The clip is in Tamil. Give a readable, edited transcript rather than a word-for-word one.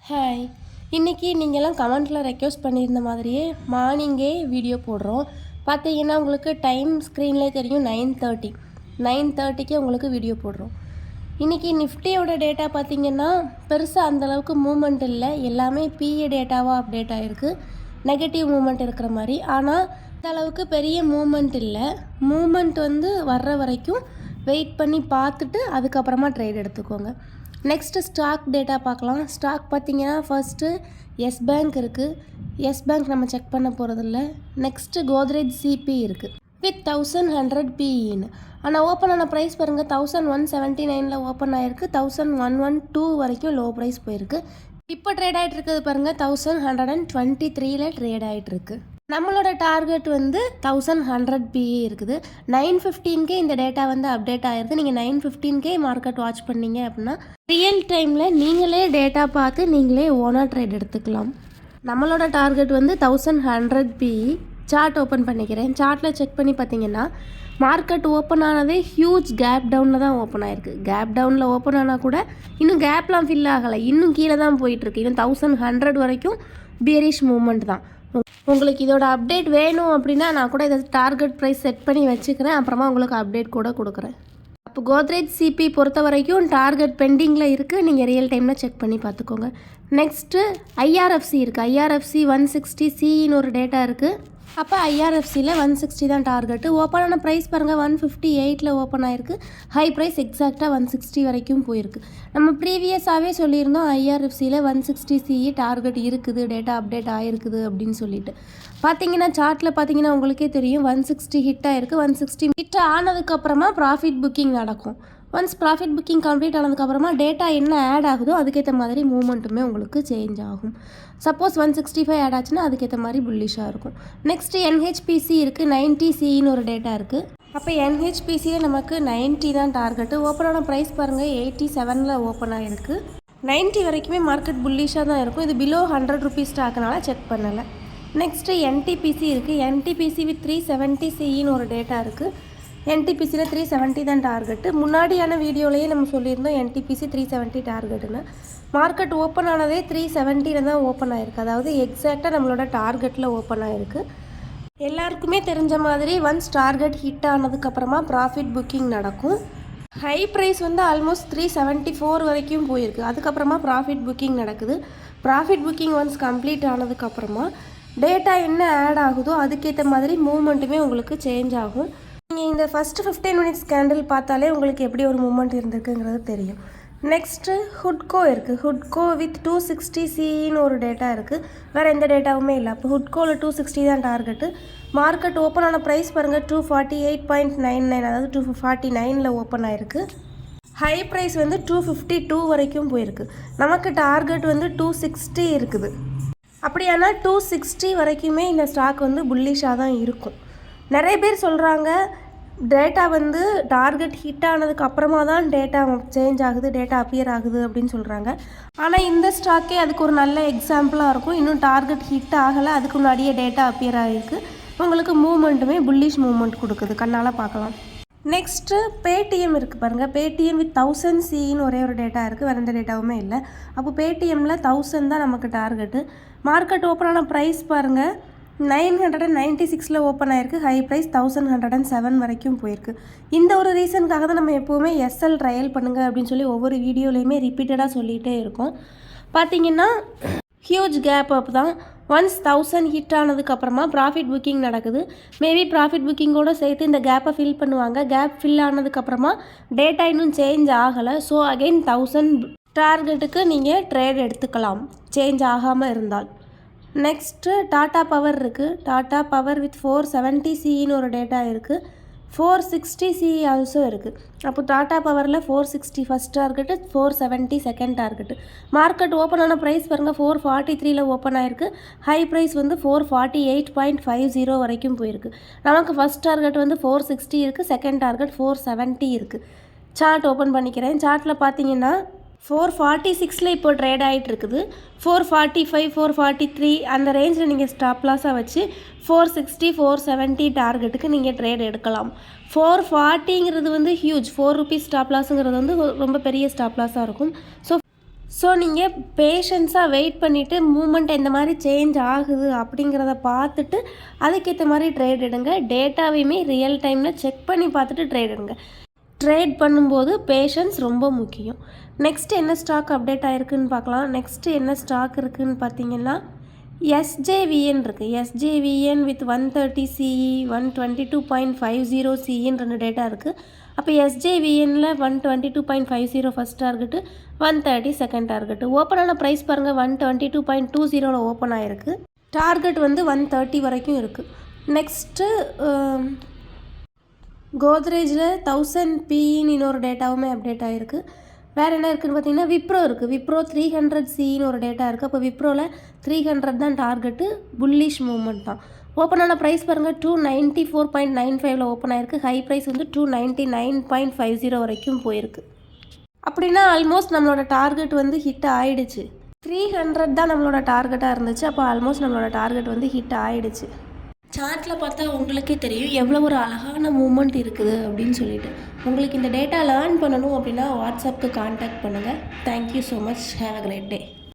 ஹாய், இன்றைக்கி நீங்கள்லாம் கமெண்ட்டில் ரெக்வஸ்ட் பண்ணியிருந்த மாதிரியே மார்னிங்கே வீடியோ போடுறோம். பார்த்தீங்கன்னா உங்களுக்கு டைம் ஸ்க்ரீன்லேயே தெரியும் 9:30 உங்களுக்கு வீடியோ போடுறோம். இன்றைக்கி நிஃப்டியோட டேட்டா பார்த்திங்கன்னா பெருசாக அந்தளவுக்கு மூமெண்ட் இல்லை. எல்லாமே பிஏ டேட்டாவாக அப்டேட் ஆகிருக்கு. நெகட்டிவ் மூமெண்ட் இருக்கிற மாதிரி. ஆனால் அந்தளவுக்கு பெரிய மூமெண்ட் இல்லை. மூமெண்ட் வர்ற வரைக்கும் வெயிட் பண்ணி பார்த்துட்டு அதுக்கப்புறமா ட்ரேட் எடுத்துக்கோங்க. நெக்ஸ்ட்டு ஸ்டாக் டேட்டா பார்க்கலாம். ஸ்டாக் பார்த்திங்கன்னா ஃபர்ஸ்ட்டு எஸ் பேங்க் இருக்குது. எஸ் பேங்க் நம்ம செக் பண்ண போகிறதில்ல. நெக்ஸ்ட்டு கோத்ரேஜ் சிபி இருக்குது வித் 1100 பிஇன்னு. ஆனால் ஓப்பன் ஆன ப்ரைஸ் பாருங்கள், 1179 ஓப்பன் ஆகிருக்கு. 1112 வரைக்கும் லோ ப்ரைஸ் போயிருக்கு. இப்போ ட்ரேட் ஆகிட்டு இருக்குது பாருங்கள், 1123 ட்ரேட் ஆகிட்டுருக்கு. நம்மளோட டார்கெட் 1100 பிஇ இருக்குது. 9:15 இந்த டேட்டா அப்டேட் ஆகிருது. நீங்கள் 9:15 மார்க்கெட் வாட்ச் பண்ணீங்க அப்படின்னா ரியல் டைமில் நீங்களே டேட்டா பார்த்து நீங்களே ஓனாக ட்ரேட் எடுத்துக்கலாம். நம்மளோட டார்கெட் 1100 பிஇ. சார்ட் ஓப்பன் பண்ணிக்கிறேன். சார்ட்டில் செக் பண்ணி பார்த்தீங்கன்னா மார்க்கெட் ஓப்பன் ஆனதே ஹியூஜ் கேப் டவுனில் தான் ஓப்பன் ஆகிருக்கு. கேப் டவுனில் ஓப்பன் ஆனால் கூட இன்னும் கேப்லாம் ஃபில் ஆகலை. இன்னும் கீழே தான் போயிட்டுருக்கு. இன்னும் 1100 வரைக்கும் பியரிஷ் மூமெண்ட் தான். உங்களுக்கு இதோட அப்டேட் வேணும் அப்படின்னா நான் கூட இதை டார்கெட் ப்ரைஸ் செட் பண்ணி வச்சுக்கிறேன். அப்புறமா உங்களுக்கு அப்டேட் கூட கொடுக்குறேன். அப்போ கோத்ரேஜ் சிபி பொறுத்த வரைக்கும் டார்கெட் பெண்டிங்கில் இருக்குது. நீங்கள் ரியல் டைமில் செக் பண்ணி பார்த்துக்கோங்க. நெக்ஸ்ட்டு ஐஆர்எஃப்சி இருக்குது. ஐஆர்எஃப்சி 160 சின்னு ஒரு டேட்டா இருக்குது. அப்போ ஐஆர்எஃப்சியில் 160 தான் டார்கெட்டு. ஓப்பன் ஆன ப்ரைஸ் பாருங்கள், 158 ஓப்பன் ஆகிருக்கு. ஹை ப்ரைஸ் எக்ஸாக்டாக 160 வரைக்கும் போயிருக்கு. நம்ம ப்ரீவியஸாகவே சொல்லியிருந்தோம் ஐஆர்எஃப்சியில் 160 சிஇ டார்கெட் இருக்குது, டேட்டா அப்டேட் ஆகிருக்குது அப்படின்னு சொல்லிட்டு. பார்த்தீங்கன்னா சார்ட்டில் பார்த்தீங்கன்னா உங்களுக்கே தெரியும் 160 ஹிட் ஆகிருக்கு. 160 ஹிட் ஆனதுக்கப்புறமா ப்ராஃபிட் புக்கிங் நடக்கும். ஒன்ஸ் ப்ராஃபிட் புக்கிங் கம்ப்ளீட் ஆனதுக்கப்புறமா டேட்டா என்ன ஆட் ஆகுதோ அதுக்கேற்ற மாதிரி மூமெண்ட்டுமே உங்களுக்கு சேஞ்ச் ஆகும். சப்போஸ் 165 ஆட் ஆச்சுன்னா அதுக்கேற்ற மாதிரி புல்லிஷாக இருக்கும். நெக்ஸ்ட்டு என்ஹெச்பிசி இருக்குது. 90 சின்னு ஒரு டேட்டா இருக்குது. அப்போ என்ஹெச்பிசியில் நமக்கு 90 தான் டார்கெட்டு. ஓப்பன் ஆன ப்ரைஸ் பாருங்கள், 87 ஓப்பன் ஆகிருக்கு. 90 வரைக்குமே மார்க்கெட் புல்லிஷாக தான் இருக்கும். இது பிலோ 100 ருபீஸ் ஸ்டாக்குனால செக் பண்ணலை. நெக்ஸ்ட்டு என்டிபிசி இருக்குது. என்டிபிசி வித் 370 சின்னு ஒரு டேட்டா இருக்குது. என்டிபிசியில் 370 தான் டார்கெட்டு. முன்னாடியான வீடியோலேயே நம்ம சொல்லியிருந்தோம் என்டிபிசி 370 டார்கெட்டுன்னு. மார்க்கெட் ஓப்பன் ஆனதே 370 தான் ஓப்பன் ஆகிருக்கு. அதாவது எக்ஸாக்டாக நம்மளோட டார்கெட்டில் ஓப்பன் ஆகிருக்கு. எல்லாருக்குமே தெரிஞ்ச மாதிரி ஒன்ஸ் டார்கெட் ஹிட் ஆனதுக்கப்புறமா ப்ராஃபிட் புக்கிங் நடக்கும். ஹை ப்ரைஸ் ஆல்மோஸ்ட் 374 வரைக்கும் போயிருக்கு. அதுக்கப்புறமா ப்ராஃபிட் புக்கிங் நடக்குது. ப்ராஃபிட் புக்கிங் ஒன்ஸ் கம்ப்ளீட் ஆனதுக்கப்புறமா டேட்டா என்ன ஆட் ஆகுதோ அதுக்கேற்ற மாதிரி மூமெண்ட்டுமே உங்களுக்கு சேஞ்ச் ஆகும். நீங்கள் இந்த ஃபஸ்ட்டு 15 மினிட்ஸ் கேண்டில் பார்த்தாலே உங்களுக்கு எப்படி ஒரு மூமெண்ட் இருந்திருக்குங்கிறது தெரியும். நெக்ஸ்ட்டு ஹுட்கோ இருக்குது. ஹுட்கோ வித் 260 சின்னு ஒரு டேட்டா இருக்குது. வேறு எந்த டேட்டாவுமே இல்லை. அப்போ ஹுட்கோவில் 260 தான் டார்கெட்டு. மார்க்கெட் ஓப்பன் ஆன ப்ரைஸ் பாருங்கள், 248.99 அதாவது 249 ஓப்பன் ஆகிருக்கு. ஹை ப்ரைஸ் 252 வரைக்கும் போயிருக்கு. நமக்கு டார்கெட் 260 இருக்குது. அப்படியானா 260 வரைக்குமே இந்த ஸ்டாக் புல்லிஷாக தான் இருக்கும். நிறைய பேர் சொல்கிறாங்க டேட்டா டார்கெட் ஹிட் ஆனதுக்கு அப்புறமா தான் டேட்டா சேஞ்ச் ஆகுது, டேட்டா அப்பியர் ஆகுது அப்படின்னு சொல்கிறாங்க. ஆனால் இந்த ஸ்டாக்கே அதுக்கு ஒரு நல்ல எக்ஸாம்பிளாக இருக்கும். இன்னும் டார்கெட் ஹிட் ஆகலை, அதுக்கு முன்னாடியே டேட்டா அப்பியர் ஆகிருக்கு. உங்களுக்கு மூமெண்ட்டுமே புல்லிஷ் மூமெண்ட் கொடுக்குது, கண்ணால் பார்க்கலாம். நெக்ஸ்ட்டு பேடிஎம் இருக்குது பாருங்கள். பேடிஎம் வித் 1000 சின்னு ஒரே ஒரு டேட்டா இருக்குது. வேறு எந்த டேட்டாவுமே இல்லை. அப்போ பேடிஎம்மில் 1000 தான் நமக்கு டார்கெட்டு. மார்க்கெட் ஓப்பன் ஆன ப்ரைஸ் பாருங்கள், 996 ஓப்பன் ஆகிருக்கு. ஹை ப்ரைஸ் 1107 வரைக்கும் போயிருக்கு. இந்த ஒரு ரீசனுக்காக தான் நம்ம எப்போவுமே எஸ்எல் ட்ரையல் பண்ணுங்கள் அப்படின்னு சொல்லி ஒவ்வொரு வீடியோலையுமே ரிப்பீட்டடாக சொல்லிகிட்டே இருக்கோம். பார்த்திங்கன்னா ஹியூஜ் கேப் அப் தான். ஒன்ஸ் 1000 ஹிட் ஆனதுக்கப்புறமா ப்ராஃபிட் புக்கிங் நடக்குது. மேபி ப்ராஃபிட் புக்கிங்கோடு சேர்த்து இந்த கேப்பை ஃபில் பண்ணுவாங்க. கேப் ஃபில் ஆனதுக்கப்புறமா டேட்டா இன்னும் சேஞ்ச் ஆகலை. ஸோ அகெயின் 1000 டார்கெட்டுக்கு நீங்கள் ட்ரேட் எடுத்துக்கலாம், சேஞ்ச் ஆகாமல் இருந்தால். நெக்ஸ்ட்டு டாட்டா பவர் இருக்குது. டாட்டா பவர் வித் 470 சின்னு ஒரு டேட்டா இருக்குது. 460 சி ஆல்சோ இருக்குது. அப்போ டாட்டா பவரில் 460 first target, 470 second target. Market open ஆன ப்ரைஸ் பாருங்கள், 443 ஓப்பன் ஆகிருக்கு. ஹை ப்ரைஸ் 448.50 வரைக்கும் போயிருக்கு. நமக்கு ஃபஸ்ட் டார்கெட் 460 இருக்குது, செகண்ட் டார்கெட் 470 இருக்குது. சார்ட் ஓப்பன் பண்ணிக்கிறேன். சார்ட்டில் பார்த்தீங்கன்னா 446 இப்போ ட்ரேட் ஆகிட்டு இருக்குது. 445 443 அந்த ரேஞ்சில் நீங்கள் ஸ்டாப் லாஸாக வச்சு 460 470 டார்கெட்டுக்கு நீங்கள் ட்ரேட் எடுக்கலாம். 440ங்கிறது ஹியூஜ். 4 ருபீஸ் ஸ்டாப் லாஸுங்கிறது ரொம்ப பெரிய ஸ்டாப் லாஸாக இருக்கும். ஸோ ஸோ நீங்கள் பேஷன்ஸாக வெயிட் பண்ணிவிட்டு மூமெண்ட் எந்த மாதிரி சேஞ்ச் ஆகுது அப்படிங்கிறத பார்த்துட்டு அதுக்கேற்ற மாதிரி ட்ரேட் எடுங்க. டேட்டாவையுமே ரியல் டைமில் செக் பண்ணி பார்த்துட்டு ட்ரேட் எடுங்க. ட்ரேட் பண்ணும்போது பேஷன்ஸ் ரொம்ப முக்கியம். நெக்ஸ்ட் என்ன ஸ்டாக் அப்டேட் ஆகிருக்குன்னு பார்க்கலாம். நெக்ஸ்ட்டு என்ன ஸ்டாக் இருக்குதுன்னு பார்த்தீங்கன்னா SJVN இருக்குது. SJVN வித் 130 CE 122.50 CEன்னு 2 டேட்டா இருக்குது. அப்போ SJVNல 122.50 ஃபஸ்ட் டார்கெட்டு, 130 செகண்ட் டார்கெட்டு. ஓப்பனான ப்ரைஸ் பாருங்கள் 122.20 ஓப்பன் ஆகிருக்கு. டார்கெட் வந்து 130 வரைக்கும் இருக்குது. நெக்ஸ்ட்டு கோத்ரேஜில் 1000 PEன்னு இன்னொரு டேட்டாவுமே அப்டேட் ஆகிருக்கு. வேறு என்ன இருக்குதுன்னு பார்த்தீங்கன்னா விப்ரோ இருக்குது. விப்ரோ 300 CEன்னு ஒரு டேட்டா இருக்குது. அப்போ விப்ரோவில் 300 தான் டார்கெட்டு. புல்லிஷ் மூவ்மெண்ட் தான். ஓப்பனான ப்ரைஸ் பாருங்கள் 294.95 ஓப்பன் ஆகிருக்கு. ஹை ப்ரைஸ் வந்து 299.50 வரைக்கும் போயிருக்கு. அப்படின்னா ஆல்மோஸ்ட் நம்மளோட டார்கெட் வந்து ஹிட் ஆகிடுச்சு. 300 தான் நம்மளோட டார்கெட்டாக இருந்துச்சு. அப்போ ஆல்மோஸ்ட் நம்மளோட டார்கெட் வந்து ஹிட் ஆகிடுச்சு. சார்ட்டில் பார்த்தா உங்களுக்கே தெரியும் எவ்வளோ ஒரு அழகான மூமெண்ட் இருக்குது அப்படின்னு சொல்லிட்டு. உங்களுக்கு இந்த டேட்டா லேர்ன் பண்ணணும் அப்படின்னா வாட்ஸ்அப்புக்கு கான்டாக்ட் பண்ணுங்கள். Thank you so much. Have a great day.